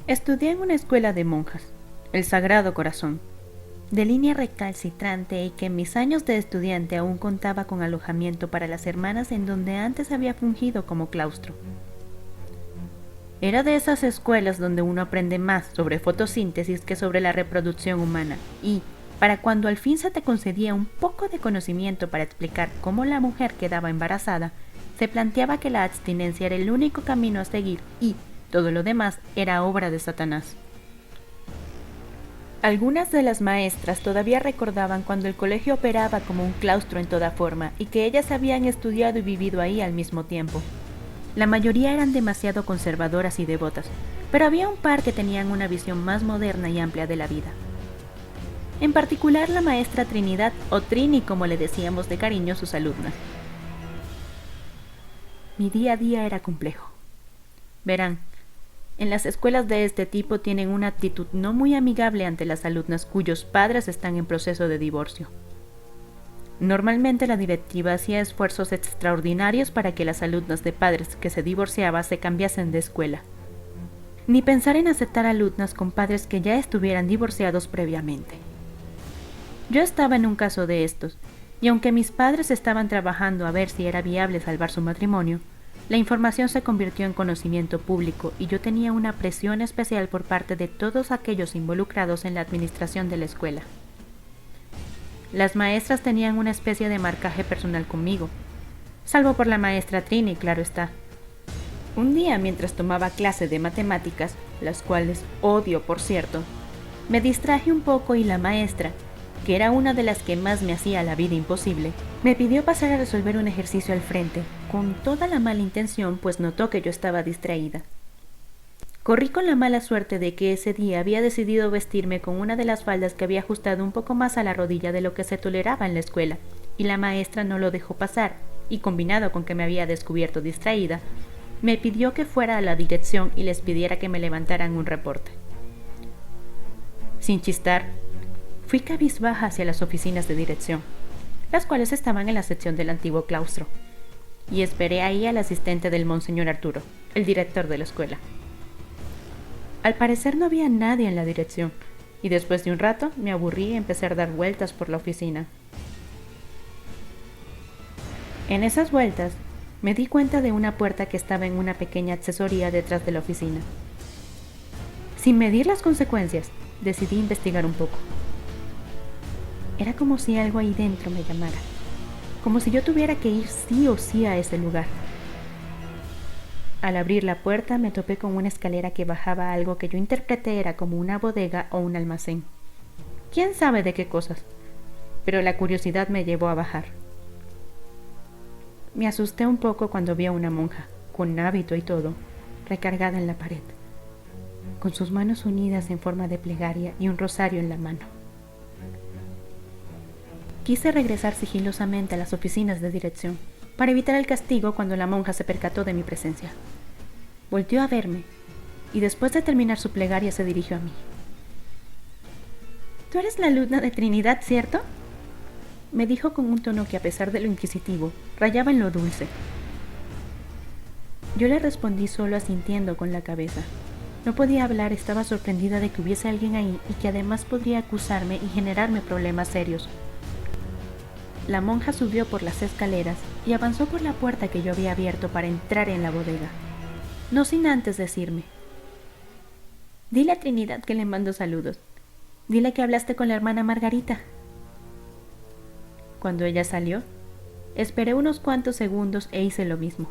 Estudié en una escuela de monjas, el Sagrado Corazón, de línea recalcitrante y que en mis años de estudiante aún contaba con alojamiento para las hermanas en donde antes había fungido como claustro. Era de esas escuelas donde uno aprende más sobre fotosíntesis que sobre la reproducción humana y, para cuando al fin se te concedía un poco de conocimiento para explicar cómo la mujer quedaba embarazada, se planteaba que la abstinencia era el único camino a seguir y todo lo demás era obra de Satanás. Algunas de las maestras todavía recordaban cuando el colegio operaba como un claustro en toda forma y que ellas habían estudiado y vivido ahí al mismo tiempo. La mayoría eran demasiado conservadoras y devotas, pero había un par que tenían una visión más moderna y amplia de la vida. En particular la maestra Trinidad, o Trini como le decíamos de cariño sus alumnas. Mi día a día era complejo. Verán, en las escuelas de este tipo tienen una actitud no muy amigable ante las alumnas cuyos padres están en proceso de divorcio. Normalmente la directiva hacía esfuerzos extraordinarios para que las alumnas de padres que se divorciaban se cambiasen de escuela. Ni pensar en aceptar alumnas con padres que ya estuvieran divorciados previamente. Yo estaba en un caso de estos, y aunque mis padres estaban trabajando a ver si era viable salvar su matrimonio, la información se convirtió en conocimiento público y yo tenía una presión especial por parte de todos aquellos involucrados en la administración de la escuela. Las maestras tenían una especie de marcaje personal conmigo, salvo por la maestra Trini, claro está. Un día, mientras tomaba clase de matemáticas, las cuales odio por cierto, me distraje un poco y la maestra, que era una de las que más me hacía la vida imposible, me pidió pasar a resolver un ejercicio al frente, con toda la mala intención, pues notó que yo estaba distraída. Corrí con la mala suerte de que ese día había decidido vestirme con una de las faldas que había ajustado un poco más a la rodilla de lo que se toleraba en la escuela, y la maestra no lo dejó pasar, y combinado con que me había descubierto distraída, me pidió que fuera a la dirección y les pidiera que me levantaran un reporte. Sin chistar, fui cabizbaja hacia las oficinas de dirección, las cuales estaban en la sección del antiguo claustro, y esperé ahí al asistente del monseñor Arturo, el director de la escuela. Al parecer no había nadie en la dirección, y después de un rato me aburrí y empecé a dar vueltas por la oficina. En esas vueltas me di cuenta de una puerta que estaba en una pequeña accesoría detrás de la oficina. Sin medir las consecuencias, decidí investigar un poco. Era como si algo ahí dentro me llamara, como si yo tuviera que ir sí o sí a ese lugar. Al abrir la puerta me topé con una escalera que bajaba a algo que yo interpreté era como una bodega o un almacén. ¿Quién sabe de qué cosas? Pero la curiosidad me llevó a bajar. Me asusté un poco cuando vi a una monja, con hábito y todo, recargada en la pared, con sus manos unidas en forma de plegaria y un rosario en la mano. Quise regresar sigilosamente a las oficinas de dirección, para evitar el castigo cuando la monja se percató de mi presencia. Volteó a verme, y después de terminar su plegaria se dirigió a mí. «¿Tú eres la alumna de Trinidad, cierto?», me dijo con un tono que a pesar de lo inquisitivo, rayaba en lo dulce. Yo le respondí solo asintiendo con la cabeza. No podía hablar, estaba sorprendida de que hubiese alguien ahí y que además podría acusarme y generarme problemas serios. La monja subió por las escaleras y avanzó por la puerta que yo había abierto para entrar en la bodega, no sin antes decirme: «Dile a Trinidad que le mando saludos. Dile que hablaste con la hermana Margarita». Cuando ella salió, esperé unos cuantos segundos e hice lo mismo.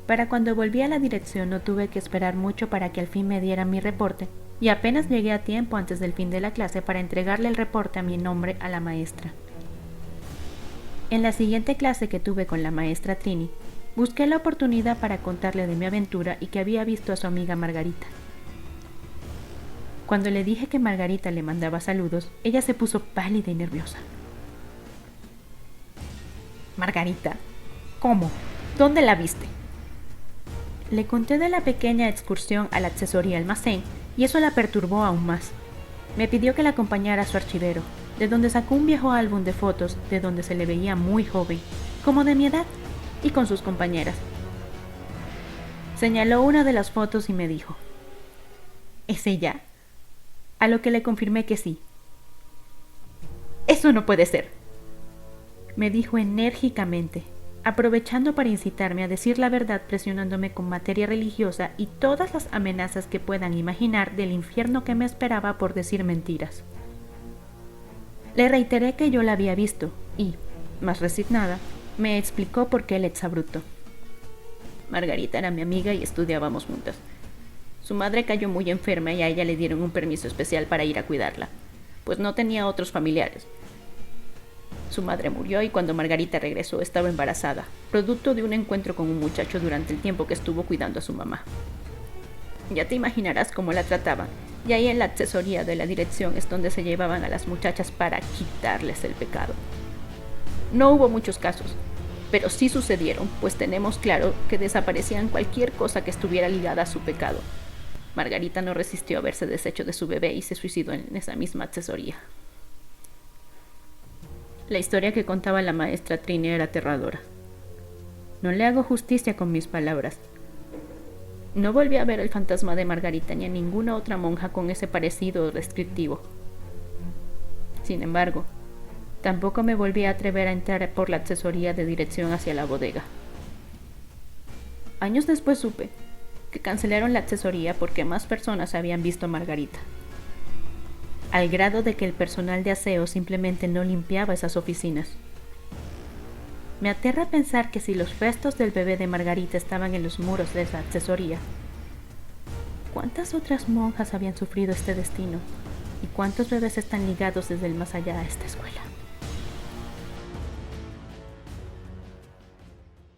Para cuando volví a la dirección no tuve que esperar mucho para que al fin me dieran mi reporte, y apenas llegué a tiempo antes del fin de la clase para entregarle el reporte a mi nombre a la maestra. En la siguiente clase que tuve con la maestra Trini, busqué la oportunidad para contarle de mi aventura y que había visto a su amiga Margarita. Cuando le dije que Margarita le mandaba saludos, ella se puso pálida y nerviosa. «Margarita, ¿cómo? ¿Dónde la viste?». Le conté de la pequeña excursión a la accesoría almacén y eso la perturbó aún más. Me pidió que la acompañara a su archivero, de donde sacó un viejo álbum de fotos de donde se le veía muy joven, como de mi edad, y con sus compañeras. Señaló una de las fotos y me dijo: ¿Es ella? A lo que le confirmé que sí. Eso no puede ser, me dijo enérgicamente, aprovechando para incitarme a decir la verdad, presionándome con materia religiosa y todas las amenazas que puedan imaginar del infierno que me esperaba por decir mentiras. Le reiteré que yo la había visto y, más resignada, me explicó por qué el exabrupto. Margarita era mi amiga y estudiábamos juntas. Su madre cayó muy enferma y a ella le dieron un permiso especial para ir a cuidarla, pues no tenía otros familiares. Su madre murió y cuando Margarita regresó estaba embarazada, producto de un encuentro con un muchacho durante el tiempo que estuvo cuidando a su mamá. Ya te imaginarás cómo la trataban, y ahí en la asesoría de la dirección es donde se llevaban a las muchachas para quitarles el pecado. No hubo muchos casos, pero sí sucedieron, pues tenemos claro que desaparecían cualquier cosa que estuviera ligada a su pecado. Margarita no resistió haberse deshecho de su bebé y se suicidó en esa misma asesoría. La historia que contaba la maestra Trini era aterradora. No le hago justicia con mis palabras. No volví a ver el fantasma de Margarita ni a ninguna otra monja con ese parecido descriptivo. Sin embargo, tampoco me volví a atrever a entrar por la asesoría de dirección hacia la bodega. Años después supe que cancelaron la asesoría porque más personas habían visto a Margarita, al grado de que el personal de aseo simplemente no limpiaba esas oficinas. Me aterra pensar que si los restos del bebé de Margarita estaban en los muros de esa asesoría, ¿cuántas otras monjas habían sufrido este destino? ¿Y cuántos bebés están ligados desde el más allá a esta escuela?